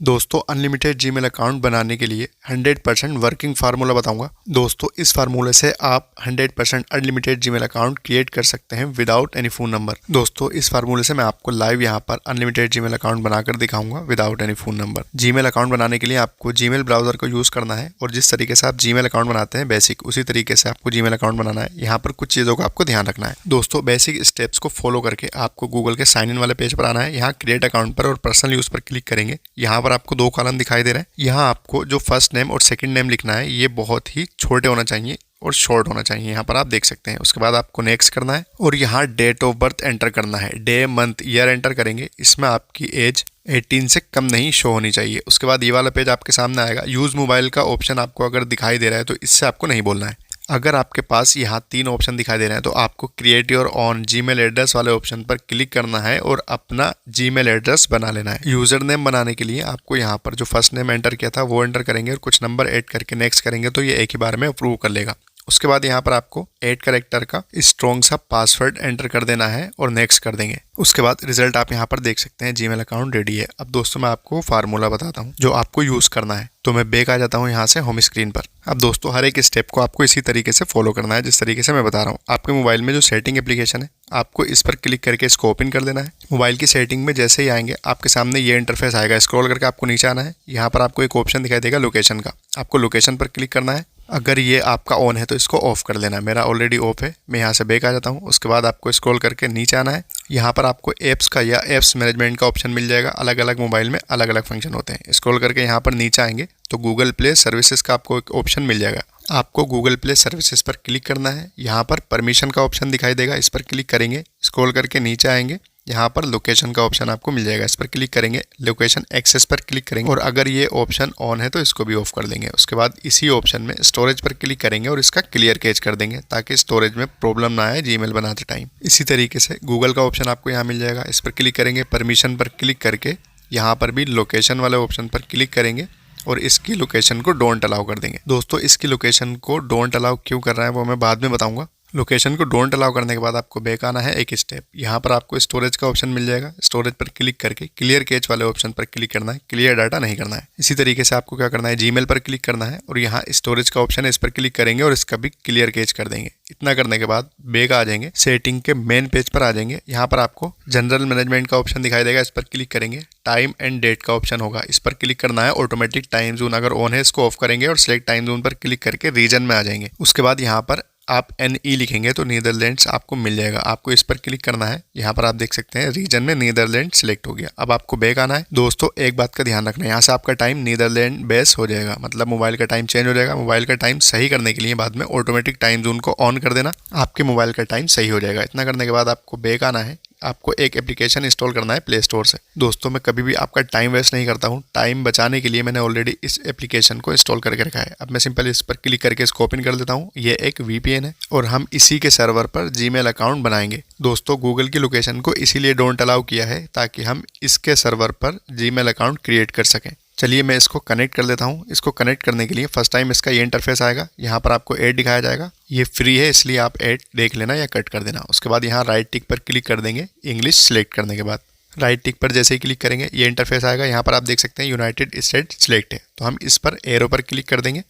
दोस्तों unlimited Gmail account बनाने के लिए 100% वर्किंग फार्मूला बताऊंगा। दोस्तों इस फार्मूले से आप 100% अनलिमिटेड जीमेल अकाउंट क्रिएट कर सकते हैं विदाउट एनी फ़ोन नंबर। दोस्तों इस फार्मूले से मैं आपको लाइव यहां पर अनलिमिटेड जीमेल अकाउंट बनाकर दिखाऊंगा without any phone number. Gmail account बनाने के लिए आपको जीमेल ब्राउजर को यूज़ करना है और जिस तरीके से आप जीमेल अकाउंट बनाते हैं बेसिक उसी तरीके से आपको जीमेल अकाउंट बनाना है। यहाँ पर कुछ चीज़ों का आपको ध्यान रखना है। दोस्तों बेसिक स्टेप्स को फॉलो करके आपको गूगल के साइन इन वाले पेज पर आना है। यहाँ क्रिएट अकाउंट पर और पर्सनल यूज़ पर क्लिक करेंगे। यहाँ पर आपको 2 कॉलम दिखाई दे रहे हैं। यहाँ आपको जो फर्स्ट नेम और सेकंड नेम लिखना है ये बहुत ही छोटे होना चाहिए और शॉर्ट होना चाहिए। यहाँ पर आप देख सकते हैं। उसके बाद आपको नेक्स्ट करना है और यहाँ डेट ऑफ बर्थ एंटर करना है। डे मंथ ईयर एंटर करेंगे। इसमें आपकी एज 18 से कम नहीं शो होनी चाहिए। उसके बाद ये वाला पेज आपके सामने आएगा। यूज़ मोबाइल का ऑप्शन आपको अगर दिखाई दे रहा है तो इससे आपको नहीं बोलना है। अगर आपके पास यहाँ 3 ऑप्शन दिखाई दे रहे हैं तो आपको create your on Gmail address वाले ऑप्शन पर क्लिक करना है और अपना जीमेल एड्रेस बना लेना है। यूजर नेम बनाने के लिए आपको यहाँ पर जो फर्स्ट नेम एंटर किया था वो एंटर करेंगे और कुछ नंबर ऐड करके नेक्स्ट करेंगे तो ये एक ही बार में अप्रूव कर लेगा। उसके बाद यहाँ पर आपको 8 कैरेक्टर का स्ट्रॉन्ग सा पासवर्ड एंटर कर देना है और नेक्स्ट कर देंगे। उसके बाद रिजल्ट आप यहाँ पर देख सकते हैं। जीमेल अकाउंट रेडी है। अब दोस्तों मैं आपको फार्मूला बताता हूँ जो आपको यूज करना है। तो मैं बैक आ जाता हूँ यहाँ से होम स्क्रीन पर। अब दोस्तों हर एक स्टेप को आपको इसी तरीके से फॉलो करना है जिस तरीके से मैं बता रहा हूँ। आपके मोबाइल में जो सेटिंग एप्लीकेशन है आपको इस पर क्लिक करके इसको ओपन कर देना है। मोबाइल की सेटिंग में जैसे ही आएंगे आपके सामने ये इंटरफेस आएगा। स्क्रॉल करके आपको नीचे आना है। यहाँ पर आपको एक ऑप्शन दिखाई देगा लोकेशन का। आपको लोकेशन पर क्लिक करना है। अगर ये आपका ऑन है तो इसको ऑफ कर देना है। मेरा ऑलरेडी ऑफ है। मैं यहाँ से बैक आ जाता हूँ। उसके बाद आपको स्क्रॉल करके नीचे आना है। यहाँ पर आपको ऐप्स का या ऐप्स मैनेजमेंट का ऑप्शन मिल जाएगा। अलग अलग मोबाइल में अलग अलग फंक्शन होते हैं। स्क्रॉल करके यहाँ पर नीचे आएंगे तो गूगल प्ले सर्विसेज का आपको एक ऑप्शन मिल जाएगा। आपको गूगल प्ले सर्विसेज पर क्लिक करना है। यहाँ पर परमिशन का ऑप्शन दिखाई देगा। इस पर क्लिक करेंगे। स्क्रॉल करके नीचे आएंगे। यहाँ पर लोकेशन का ऑप्शन आपको मिल जाएगा। इस पर क्लिक करेंगे। लोकेशन एक्सेस पर क्लिक करेंगे और अगर ये ऑप्शन ऑन है तो इसको भी ऑफ कर देंगे। उसके बाद इसी ऑप्शन में स्टोरेज पर क्लिक करेंगे और इसका क्लियर कैच कर देंगे ताकि स्टोरेज में प्रॉब्लम ना आए जीमेल बनाते टाइम। इसी तरीके से गूगल का ऑप्शन आपको यहाँ मिल जाएगा। इस पर क्लिक करेंगे। परमिशन पर क्लिक करके यहाँ पर भी लोकेशन वाले ऑप्शन पर क्लिक करेंगे और इसकी लोकेशन को डोंट अलाउ कर देंगे। दोस्तों इसकी लोकेशन को डोंट अलाउ क्यों कर रहा है वो मैं बाद में बताऊंगा। लोकेशन को डोंट अलाउ करने के बाद आपको बैक आना है एक स्टेप। यहाँ पर आपको स्टोरेज का ऑप्शन मिल जाएगा। स्टोरेज पर क्लिक करके क्लियर कैच वाले ऑप्शन पर क्लिक करना है। क्लियर डाटा नहीं करना है। इसी तरीके से आपको क्या करना है जीमेल पर क्लिक करना है और यहाँ स्टोरेज का ऑप्शन है। इस पर क्लिक करेंगे और इसका भी क्लियर कैच कर देंगे। इतना करने के बाद बैक आ जाएंगे। सेटिंग के मेन पेज पर आ जाएंगे। यहाँ पर आपको जनरल मैनेजमेंट का ऑप्शन दिखाई देगा। इस पर क्लिक करेंगे। टाइम एंड डेट का ऑप्शन होगा। इस पर क्लिक करना है। ऑटोमेटिक टाइम जोन अगर ऑन है इसको ऑफ करेंगे और सिलेक्ट टाइम जोन पर क्लिक करके रीजन में आ जाएंगे। उसके बाद यहाँ पर आप NE लिखेंगे तो नीदरलैंड्स आपको मिल जाएगा। आपको इस पर क्लिक करना है। यहाँ पर आप देख सकते हैं रीजन में नीदरलैंड सिलेक्ट हो गया। अब आपको बैक आना है। दोस्तों एक बात का ध्यान रखना है। यहाँ से आपका टाइम नीदरलैंड बेस हो जाएगा। मतलब मोबाइल का टाइम चेंज हो जाएगा। मोबाइल का टाइम सही करने के लिए बाद में ऑटोमेटिक टाइम जोन को ऑन कर देना। आपके मोबाइल का टाइम सही हो जाएगा। इतना करने के बाद आपको बैक आना है। आपको एक एप्लीकेशन इंस्टॉल करना है प्ले स्टोर से। दोस्तों मैं कभी भी आपका टाइम वेस्ट नहीं करता हूँ। टाइम बचाने के लिए मैंने ऑलरेडी इस एप्लीकेशन को इंस्टॉल करके रखा है। अब मैं सिंपल इस पर क्लिक करके इसको ओपन कर देता हूँ। ये एक VPN है और हम इसी के सर्वर पर जीमेल अकाउंट बनाएंगे। दोस्तों गूगल की लोकेशन को इसीलिए डोंट अलाउ किया है ताकि हम इसके सर्वर पर जीमेल अकाउंट क्रिएट कर सकें। चलिए मैं इसको कनेक्ट कर देता हूँ। इसको कनेक्ट करने के लिए फर्स्ट टाइम इसका ये इंटरफेस आएगा। यहाँ पर आपको ऐड दिखाया जाएगा। ये फ्री है इसलिए आप ऐड देख लेना या कट कर देना। उसके बाद यहाँ राइट टिक पर क्लिक कर देंगे। इंग्लिश सिलेक्ट करने के बाद राइट टिक पर जैसे ही क्लिक करेंगे ये इंटरफेस आएगा। यहाँ पर आप देख सकते हैं यूनाइटेड स्टेट सिलेक्ट है तो हम इस पर एरो पर क्लिक कर देंगे।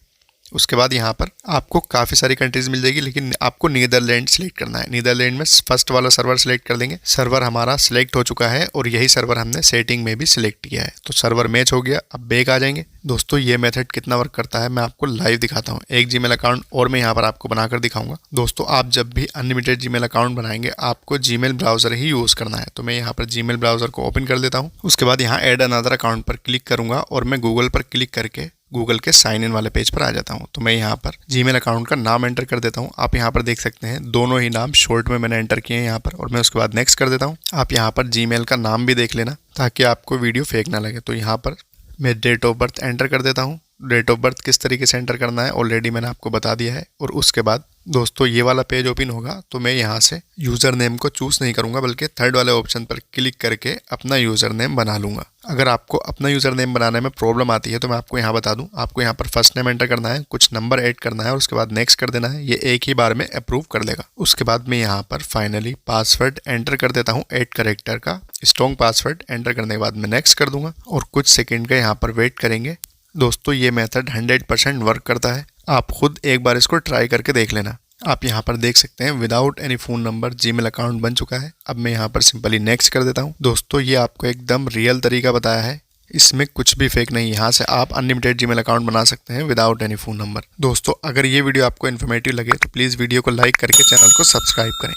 उसके बाद यहाँ पर आपको काफ़ी सारी कंट्रीज मिल जाएगी लेकिन आपको नीदरलैंड सिलेक्ट करना है। नीदरलैंड में फर्स्ट वाला सर्वर सिलेक्ट कर देंगे। सर्वर हमारा सिलेक्ट हो चुका है और यही सर्वर हमने सेटिंग में भी सिलेक्ट किया है तो सर्वर मैच हो गया। अब बैक आ जाएंगे। दोस्तों ये मेथड कितना वर्क करता है मैं आपको लाइव दिखाता हूँ। एक जीमेल अकाउंट और मैं यहाँ पर आपको बनाकर दिखाऊंगा। दोस्तों आप जब भी अनलिमिटेड जीमेल अकाउंट बनाएंगे आपको जीमेल ब्राउजर ही यूज़ करना है। तो मैं यहाँ पर जीमेल ब्राउजर को ओपन कर देता हूँ। उसके बाद यहाँ ऐड अनदर अकाउंट पर क्लिक करूंगा और मैं गूगल पर क्लिक करके गूगल के साइन इन वाले पेज पर आ जाता हूँ। तो मैं यहाँ पर जीमेल अकाउंट का नाम एंटर कर देता हूँ। आप यहाँ पर देख सकते हैं दोनों ही नाम शॉर्ट में मैंने एंटर किए हैं यहाँ पर और मैं उसके बाद नेक्स्ट कर देता हूँ। आप यहाँ पर जीमेल का नाम भी देख लेना ताकि आपको वीडियो फेक ना लगे। तो यहाँ पर मैं डेट ऑफ बर्थ एंटर कर देता हूँ। डेट ऑफ बर्थ किस तरीके से एंटर करना है ऑलरेडी मैंने आपको बता दिया है। और उसके बाद दोस्तों ये वाला पेज ओपन होगा तो मैं यहाँ से यूज़र नेम को चूज़ नहीं करूँगा, बल्कि थर्ड वाले ऑप्शन पर क्लिक करके अपना यूज़र नेम बना लूँगा। अगर आपको अपना यूज़र नेम बनाने में प्रॉब्लम आती है तो मैं आपको यहाँ बता दूँ, आपको यहाँ पर फर्स्ट नेम एंटर करना है, कुछ नंबर ऐड करना है और उसके बाद नेक्स्ट कर देना है। ये एक ही बार में अप्रूव कर देगा। उसके बाद मैं यहाँ पर फाइनली पासवर्ड एंटर कर देता हूँ 8 कैरेक्टर का स्ट्रॉन्ग पासवर्ड। एंटर करने के बाद मैं नेक्स्ट कर दूंगा और कुछ सेकेंड का यहाँ पर वेट करेंगे। दोस्तों ये मेथड 100% वर्क करता है, आप खुद एक बार इसको ट्राई करके देख लेना। आप यहाँ पर देख सकते हैं without any phone number Gmail account बन चुका है। अब मैं यहाँ पर सिंपली नेक्स्ट कर देता हूँ। दोस्तों ये आपको एकदम रियल तरीका बताया है, इसमें कुछ भी फेक नहीं। यहाँ से आप अनलिमिटेड जीमेल अकाउंट बना सकते हैं विदाउट एनी फ़ोन नंबर। दोस्तों अगर ये वीडियो आपको इन्फॉर्मेटिव लगे तो प्लीज़ वीडियो को लाइक करके चैनल को सब्सक्राइब करें।